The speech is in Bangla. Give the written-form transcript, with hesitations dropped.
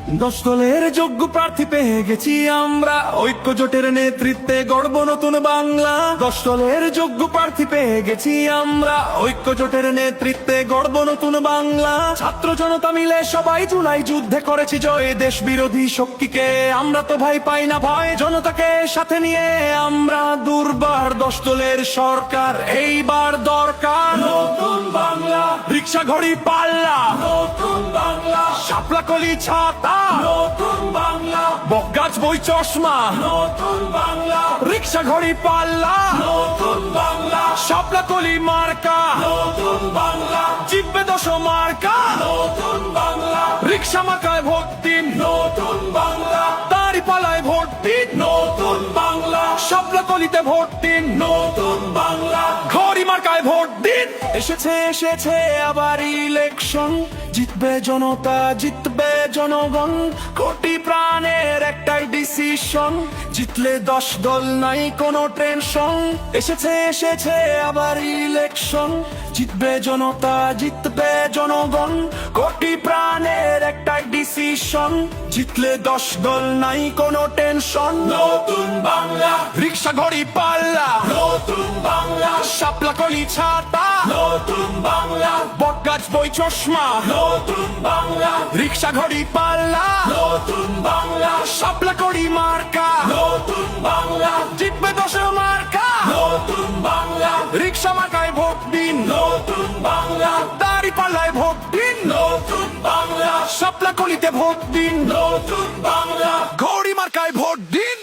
দশ দলের যোগ্য প্রার্থী পেয়ে গেছি আমরা, ঐক্য জোটের নেতৃত্বে গড়ব নতুন বাংলা। দশ দলের যোগ্য প্রার্থী পেয়ে গেছি আমরা, ঐক্য জোটের নেতৃত্বে গড়ব নতুন বাংলা। ছাত্র জনতা মিলে সবাই জুলাই যুদ্ধে করেছি জয়, দেশ বিরোধী শক্তিকে আমরা তো ভাই পাই না ভয়। জনতাকে সাথে নিয়ে আমরা দুর্বার, দশ দলের সরকার এইবার দরকার। নতুন বাংলা, রিক্সা ঘড়ি পাল্লা, নতুন বাংলা, শাপলা কলি ছাতা, নতুন বাংলা, বকগাছ বই চশমা, নতুন বাংলা, রিক্সা ঘড়ি পাল্লা, নতুন বাংলা, শাপলা কলি মার্কা, নতুন বাংলা, জিতবে ১০ মার্কা, নতুন বাংলা, রিক্সা মার্কায় ভোট দিন, নতুন বাংলা, দাঁড়িপাল্লায় ভোট দিন, নতুন বাংলা, শাপলা কলিতে ভোট দিন, নতুন বাংলা, ঘড়ি মার্কায় ভোট দিন। এসেছে আবার ইলেকশন, জিতবে জনতা, জিতবে জনগণ, কোটি প্রাণের একটাই ডিসিশন, জিতলে ১০ দল নাই কোনো টেনশন। এসেছে আবার ইলেকশন, জিতবে জনতা, জিতবে জনগণ, কোটি প্রাণের একটাই ডিসিশন, জিতলে ১০ দল নাই কোনো টেনশন। নতুন বাংলা, রিক্সা ঘড়ি পাল্লা, নতুন বাংলা, শাপলা কলি ছাতা, নতুন বাংলা, বটগাছ বই চশমা, নতুন বাংলা, রিক্সা ঘড়ি পাল্লা, নতুন বাংলা, শাপলা কলি মার্কা, নতুন বাংলা, জিতবে ১০ মার্কা, নতুন বাংলা, রিক্সা মার্কায় ভোট দিন, নতুন বাংলা, দাঁড়িপাল্লায় ভোট দিন, নতুন বাংলা, শাপলা কলিতে ভোট দিন, নতুন বাংলা, ঘড়ি মার্কায় ভোট দিন।